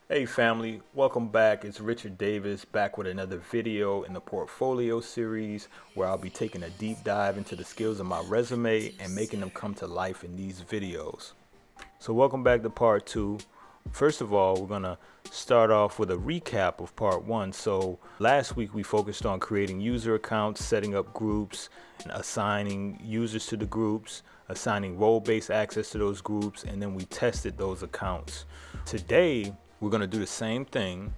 Hey family, welcome back. It's Richard Davis back with another video in the portfolio series where I'll be taking a deep dive into the skills of my resume and making them come to life in these videos. So welcome back to part 2. First of all, we're gonna start off with a recap of part 1. So last week we focused on creating user accounts, setting up groups, and assigning users to the groups, assigning role-based access to those groups, and then we tested those accounts. Today, we're going to do the same thing,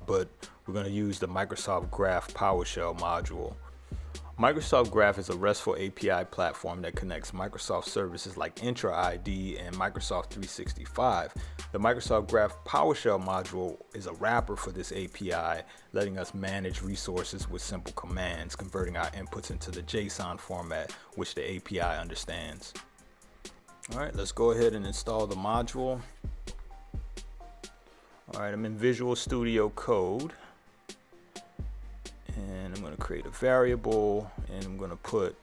but we're going to use the Microsoft Graph PowerShell module. Microsoft Graph is a RESTful API platform that connects Microsoft services like Entra ID and Microsoft 365. The Microsoft Graph PowerShell module is a wrapper for this API, letting us manage resources with simple commands, converting our inputs into the JSON format, which the API understands. All right, let's go ahead and install the module. All right, I'm in Visual Studio Code, and I'm going to create a variable, and I'm going to put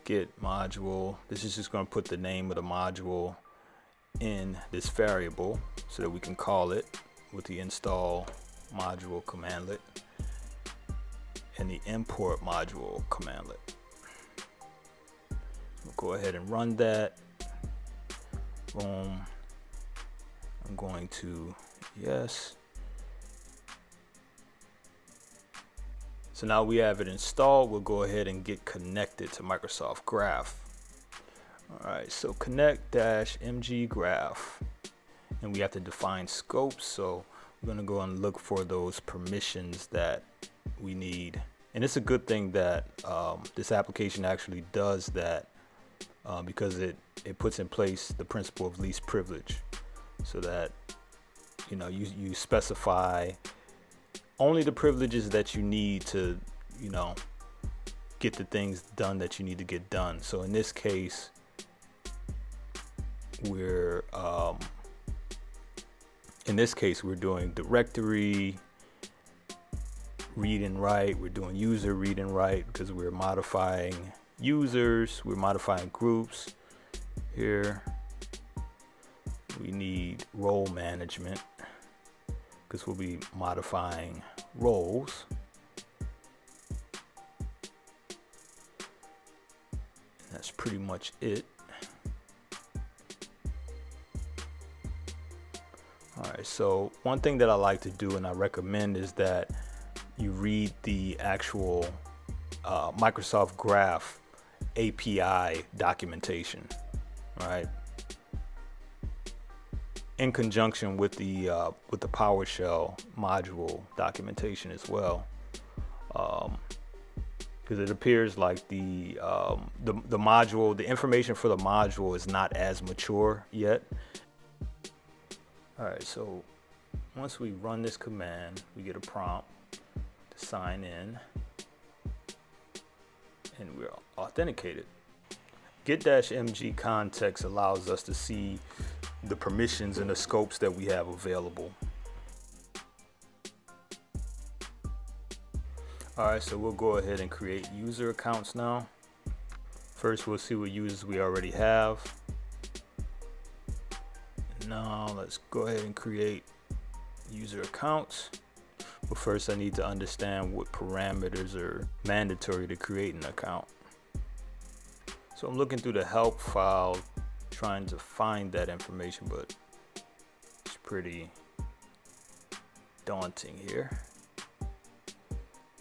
get module. This is just going to put the name of the module in this variable so that we can call it with the install module commandlet and the import module commandlet. We'll go ahead and run that. Boom. I'm going to yes. So now we have it installed. We'll go ahead and get connected to Microsoft Graph. All right, so connect-mg graph, and we have to define scopes. So we're going to go and look for those permissions that we need. And it's a good thing that this application actually does that because it puts in place the principle of least privilege, so that you specify only the privileges that you need to, get the things done that you need to get done. So in this case, we're doing directory read and write. We're doing user read and write because we're modifying users. We're modifying groups here. We need role management because we'll be modifying roles. And that's pretty much it. All right, so one thing that I like to do and I recommend is that you read the actual Microsoft Graph API documentation, right? In conjunction with the PowerShell module documentation as well, because it appears like the module, the information for the module is not as mature yet. All right, so once we run this command, we get a prompt to sign in, and we're authenticated. Get-mg context allows us to see the permissions and the scopes that we have available. All right, so we'll go ahead and create user accounts now. First, we'll see what users we already have. Now let's go ahead and create user accounts. But first, I need to understand what parameters are mandatory to create an account. So I'm looking through the help file, trying to find that information, but it's pretty daunting here.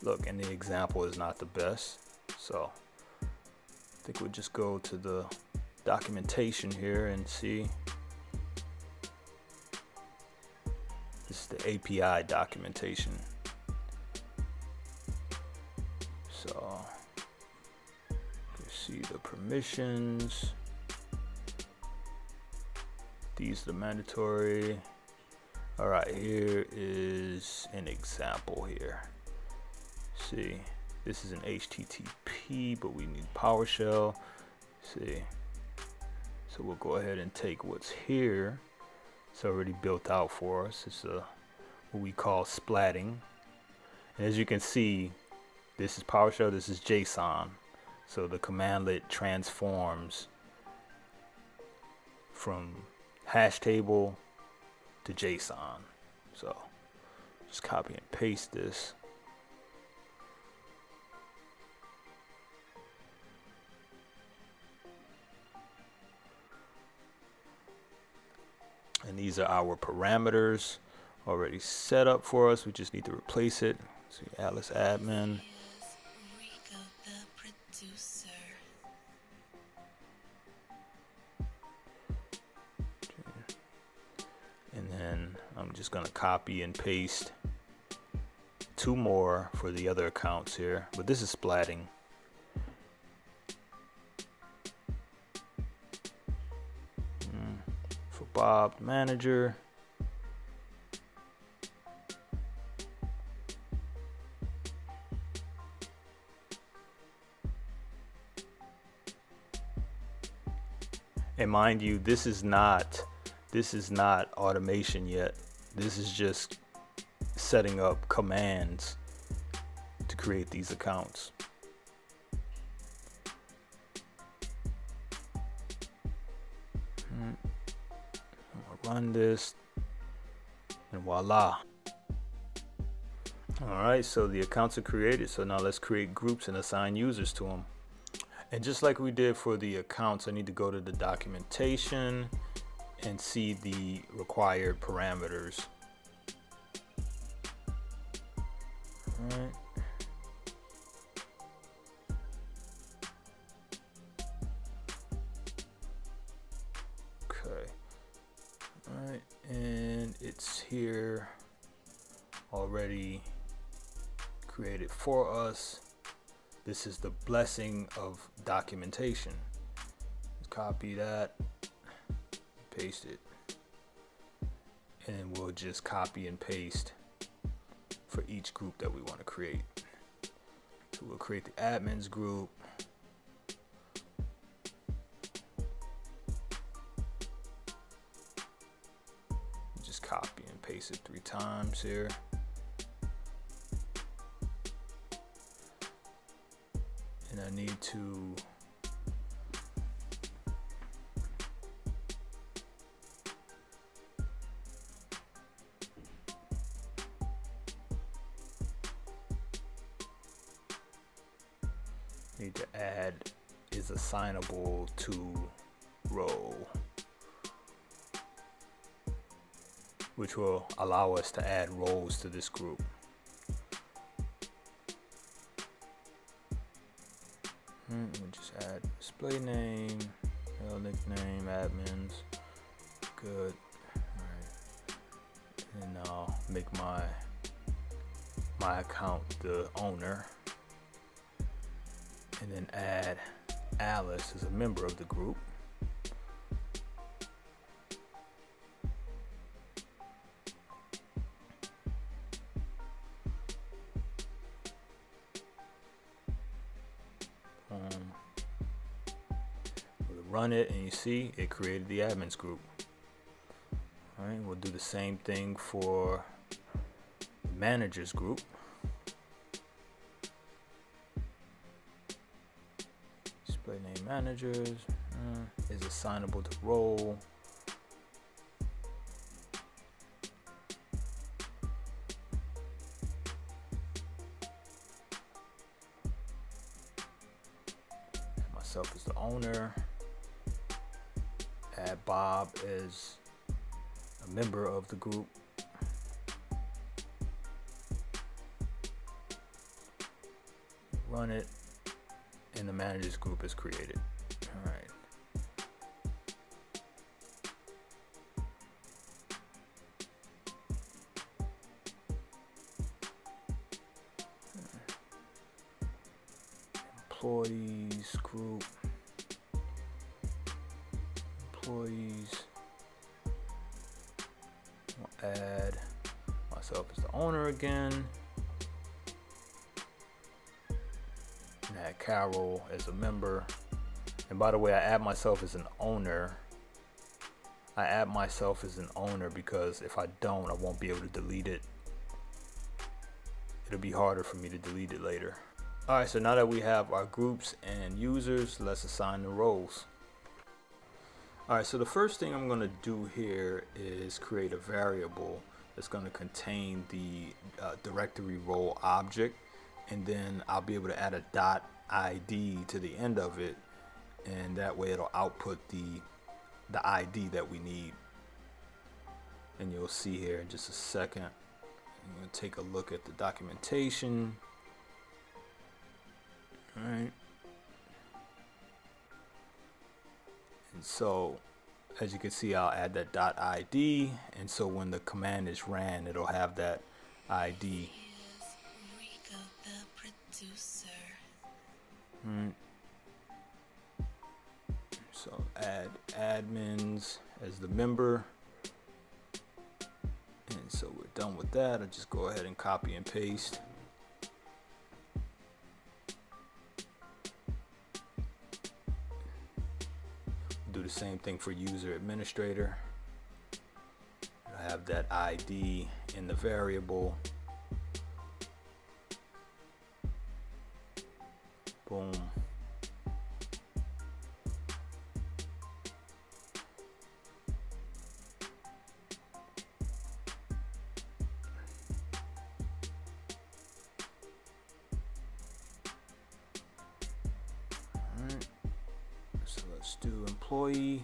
Look, and the example is not the best, so I think we'll just go to the documentation here and see. This is the API documentation. So you see the permissions. These are the mandatory. All right, here is an example here. See, this is an HTTP, but we need PowerShell. See, so we'll go ahead and take what's here. It's already built out for us. It's what we call splatting. And as you can see, this is PowerShell, this is JSON. So the commandlet transforms from hash table to JSON. So just copy and paste this. And these are our parameters already set up for us. We just need to replace it. So Alice admin. And then I'm just going to copy and paste 2 more for the other accounts here. But this is splatting. For Bob, manager. And mind you, this is not automation yet. This is just setting up commands to create these accounts. I'm gonna run this and voila. Alright, so the accounts are created. So now let's create groups and assign users to them. And just like we did for the accounts, I need to go to the documentation and see the required parameters. All right. Okay. All right, and it's here already created for us. This is the blessing of documentation. Let's copy that, paste it, and we'll just copy and paste for each group that we want to create. So we'll create the admins group. Just copy and paste it 3 times here. And I need to add is assignable to role, which will allow us to add roles to this group. We'll just add display name, nickname, admins. Good. All right. And I'll make my account the owner, and then add Alice as a member of the group. We'll run it, and you see it created the admins group. All right, we'll do the same thing for the managers group. Display name managers is assignable to role. Myself as the owner. Add Bob as a member of the group. Run it, and the managers group is created. All right. Employees group. Employees. I'll add myself as the owner again. And add Carol as a member. And by the way, I add myself as an owner. I add myself as an owner because if I don't, I won't be able to delete it. It'll be harder for me to delete it later. All right, so now that we have our groups and users, let's assign the roles. All right, so the first thing I'm going to do here is create a variable that's going to contain the directory role object, and then I'll be able to add a .id to the end of it, and that way it'll output the ID that we need. And you'll see here in just a second. I'm going to take a look at the documentation. All right. And so as you can see, I'll add that .id, and so when the command is ran, it'll have that ID. Right. So add admins as the member. And so we're done with that. I'll just go ahead and copy and paste. Do the same thing for user administrator. I have that ID in the variable. Boom. So let's do employee,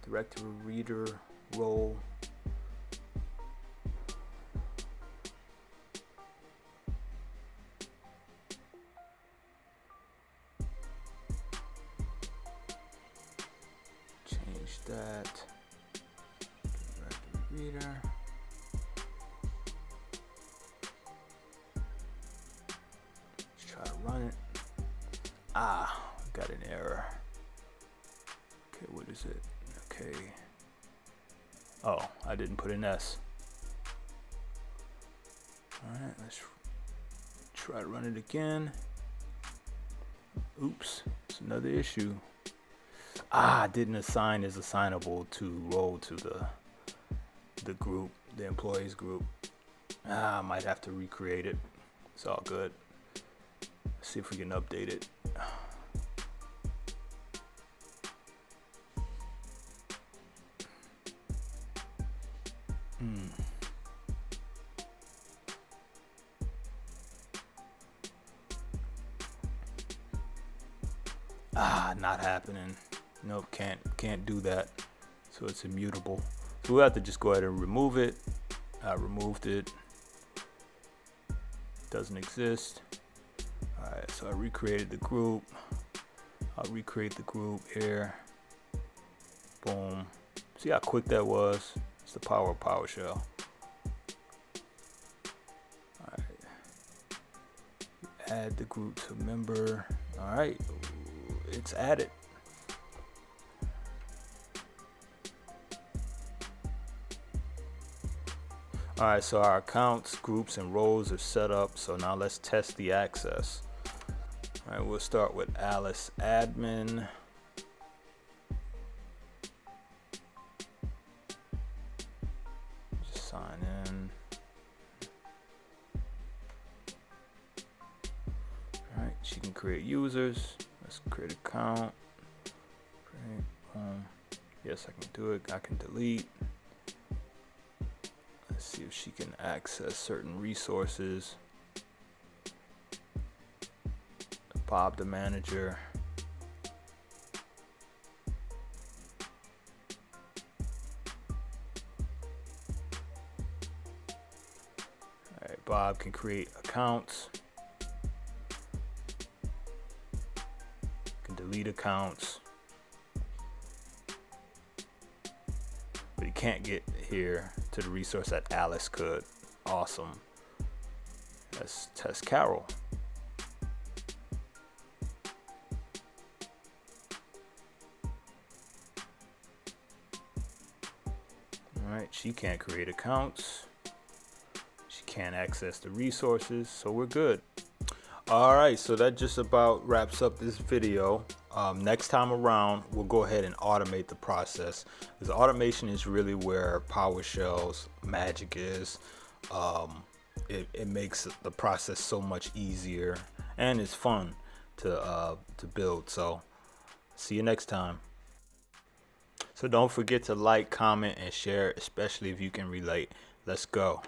directory reader role. Change that. Directory reader. Let's try to run it. Got an error. Okay, what is it? Okay. Oh, I didn't put an S. Alright, let's try to run it again. Oops, it's another issue. I didn't assign as assignable to role to the group, the employees group. I might have to recreate it. It's all good. Let's see if we can update it. Not happening. Nope, can't do that. So it's immutable. So we'll have to just go ahead and remove it. I removed it. Doesn't exist. Alright, so I recreated the group. I'll recreate the group here. Boom. See how quick that was? It's the power of PowerShell. Alright. Add the group to member. Alright. It's added. Alright, so our accounts, groups, and roles are set up. So now let's test the access. Alright, we'll start with Alice admin. Just sign in. Alright, she can create users. Let's create an account. Yes, I can do it. I can delete. Let's see if she can access certain resources. Bob the manager. All right, Bob can create accounts. Can delete accounts. But he can't get here to the resource that Alice could. Awesome. Let's test Carol. Alright, she can't create accounts. She can't access the resources, so we're good. Alright, so that just about wraps up this video. Next time around, we'll go ahead and automate the process, because automation is really where PowerShell's magic is. It makes the process so much easier, and it's fun to build. So see you next time. So don't forget to like, comment, and share, especially if you can relate. Let's go.